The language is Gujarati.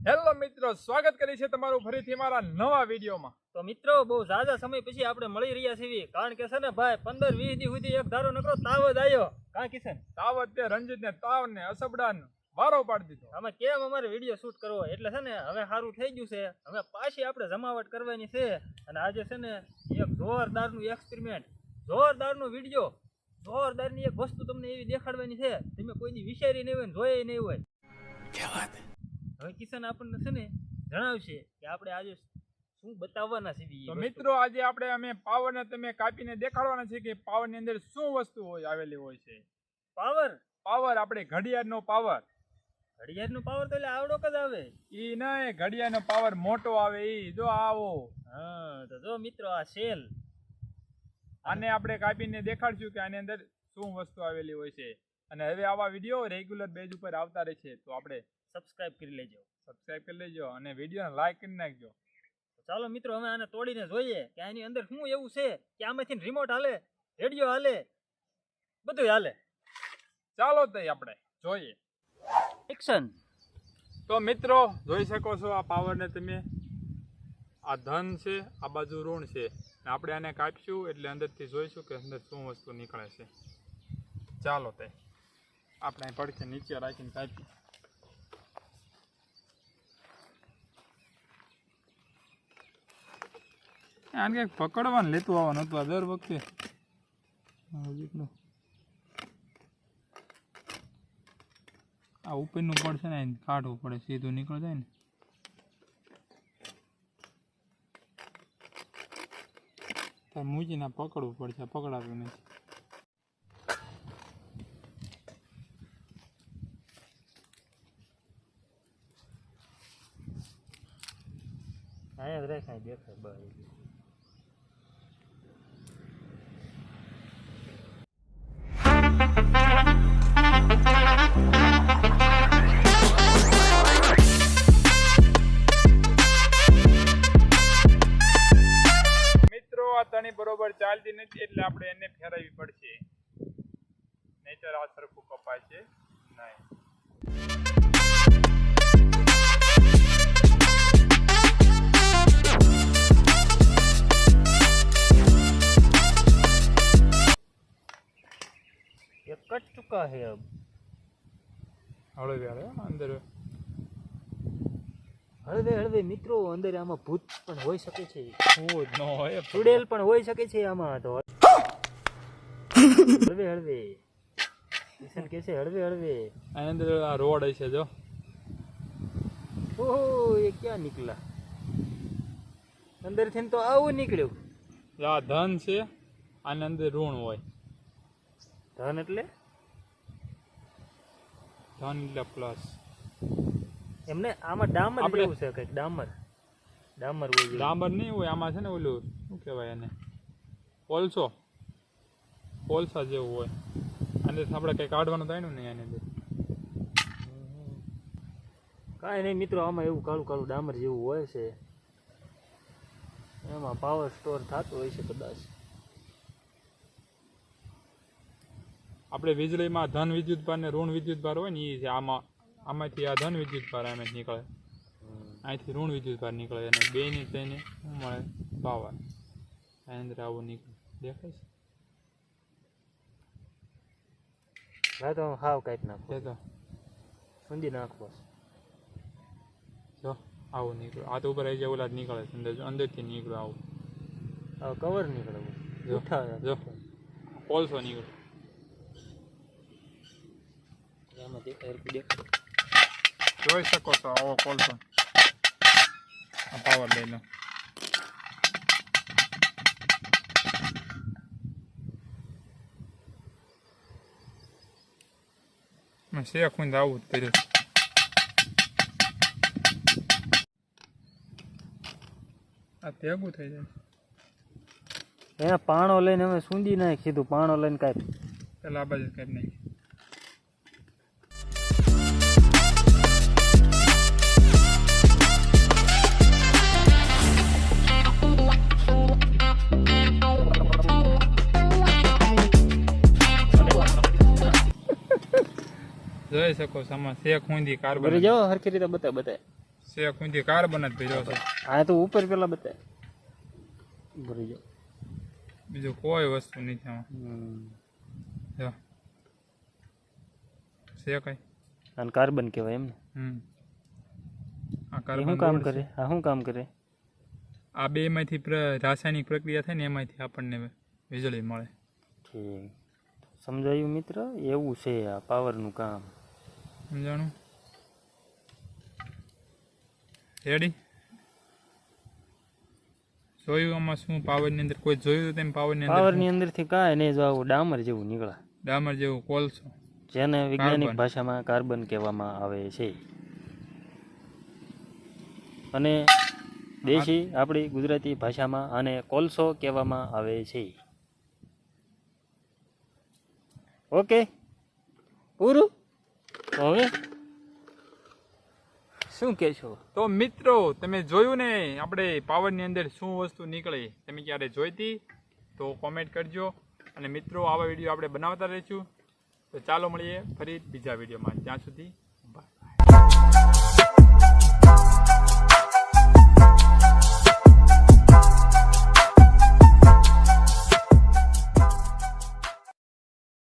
હેલો મિત્રો, સ્વાગત કરી છે તમારું ફરીથી મારા નવા વિડીયોમાં. તો મિત્રો બહુ ઝાઝા સમય પછી આપણે મળી રહ્યા છીએ, કારણ કે છે ને ભાઈ 15-20 દી સુધી એક ધારો નકરો તાવ જ આવ્યો. કા કિશન તાવ તે રંજીત ને તાવ ને અસબડાન વારો પાડી દીધો. આમાં કેમ અમારે વિડીયો શૂટ કરવો, એટલે છે ને હવે સારું થઈ ગયું છે. હવે પાછી આપણે જમાવટ કરવાની છે, અને આજે છે ને એક જોરદારનું એક્સપેરિમેન્ટ, જોરદારનો વિડીયો, જોરદારની એક વસ્તુ તમને એવી દેખાડવાની છે તમે કોઈ દી વિચારી નહીં હોય ને જોઈ નહીં હોય. હવે કિશન આપણને છે ને જણાવશે કે આપણે આજે શું બતાવવાના છે. તો મિત્રો આજે આપણે અમે પાવર ને તમે કાપીને દેખાડવાના છે કે પાવર ની અંદર શું વસ્તુ હોય આવેલી હોય છે. પાવર આપણે ઘડિયાળનો પાવર. ઘડિયાળનો પાવર તો એટલે આવડો જ આવે. ઈ ના, ઘડિયાળનો પાવર મોટો આવે ઈ. જો આવો. હા તો જો મિત્રો આ સેલ, આને આપણે કાપીને દેખાડશું કે આની અંદર શું વસ્તુ આવેલી હોય છે. અને હવે આવા વિડીયો રેગ્યુલર બેઝ ઉપર આવતા રહે છે, તો આપણે સબસ્ક્રાઇબ કરી લેજો અને વિડીયોને લાઈક કરી નાખજો. ચાલો મિત્રો અમે આને તોડીને જોઈએ કે આની અંદર શું એવું છે કે આમાંથી રિમોટ હાલે, રેડિયો હાલે, બધું હાલે. ચાલો તો આપણે જોઈએ. એક્શન. તો મિત્રો જોઈ શકો છો આ પાવરને તમે. આ ધન છે, આ બાજુ ઋણ છે. આપણે આને કાપીશું એટલે અંદરથી જોઈશું કે અંદર શું વસ્તુ નીકળે છે. ચાલો તે આપણે પડખે નીચે રાખીને કાપી. આને કંઈક પકડવાનું લેતું આવવાનું હતું આ દર વખતે. આ ઉપરનું પડશે ને કાઢવું પડે, સીધું નીકળી જાય ને. તાર મૂકીને પકડવું પડશે, પકડાતું નથી. અહીંયા દેખાય દેખાય બસ. બરોબર ચાલતી નથી એટલે આપણે એને ફેરવવી પડશે, નહીતર આ સરખું કપાય છે નહીં. ये कट चुका है अब. હળવે હળવે અંદર હળવે મિત્રો અંદર આમાં ભૂત પણ હોઈ શકે છે. ભૂત ન હોય, ચુડેલ પણ હોઈ શકે છે આમાં. તો હળવે કિશન કે છે હળવે. આની અંદર આ રોડ હશે જો. ઓહો ये क्या निकला અંદર થી? તો આવું નીકળ્યું. આ ધન છે, આની અંદર ઋણ હોય. ધન એટલે પ્લસ. એમને આમાં ડામર જેવું છે કંઈક. ડામર હોય. ડામર નહીં હોય આમાં, છે ને ઓલું શું કહેવાય એને, કોલસા જેવું હોય. અને આપણે કંઈ કાઢવાનું થાય ને એની અંદર. કાંઈ નહીં મિત્રો, આમાં એવું કાળું કાળું ડામર જેવું હોય છે. એમાં પાવર સ્ટોર થતો હોય છે કદાચ. આપણે વીજળીમાં ધન વિદ્યુત ભાર ને ઋણ વિદ્યુત ભાર હોય ને એ છે. આમાંથી આ ધન વિદ્યુત ભાર આમાં નીકળે, અહીંથી ઋણ વિદ્યુત ભાર નીકળે, અને બેની થઈને શું મળે? પાવર. એની અંદર આવું નીકળે, દેખાય છે? હા તો હાવ કાઢી નાખો, તો ઊંધી નાખવો. જો આવું નીકળે. આ તો ઉપર આવી જાય ઓલા જ નીકળે છે અંદર, અંદરથી નીકળે આવું. કવર નીકળે. જો કોલસો નીકળે. જોઈ શકો છો આવો કોલસો. આ પાવર લઈ લો. મેં શેખ હું આવું જ કર્યું. આ ભેગું થઈ જાય. એને પાણો લઈને અમે સૂંદી નાખી કીધું. પાણો લઈને કાંઈ પેલા આ બાજુ કાઢી નાખી. જોઈ શકો છો આમાં શેક હુંદી કાર્બન. જાઓ હરખી રીતે બતાય. છે કોઈથી કાર્બન જ ભર્યો છે. આ તો ઉપર પેલા બતાય ભરી જાઓ. બીજું કોઈ વસ્તુ નથી આમાં. જો છે કઈ અને કાર્બન કહેવાય એમ ને. આ એ કાર્બન શું કામ બોર્ડ છે. કરે? આ શું કામ કરે? આ બે માંથી રાસાયણિક પ્રક્રિયા થાય ને એમાંથી આપણને વીજળી મળે. ઠીક, સમજાયું મિત્ર? એવું છે આ પાવરનું કામ. સમજાણું? રેડી? જોયું આમાં શું પાવરની અંદર કોઈ જોયું તેમ પાવરની અંદર પાવરની અંદરથી કાંઈ નહીં, જો આવું ડામર જેવું નીકળે, ડામર જેવું કોલસો, જેને વૈજ્ઞાનિક કાર્બન. ભાષામાં કાર્બન કહેવામાં આવે છે અને દેશી આપણી ગુજરાતી ભાષામાં આને કોલસો કહેવામાં આવે છે. ઓકે, પૂરું. તો હવે શું કહેશો? તો મિત્રો તમે જોયું ને આપણે પાવરની અંદર શું વસ્તુ નીકળે, તમે ક્યારે જોઈતી તો કોમેન્ટ કરજો. અને મિત્રો આવા વિડીયો આપણે બનાવતા રહીશું. તો ચાલો મળીએ ફરી બીજા વિડીયોમાં. ત્યાં સુધી બાય.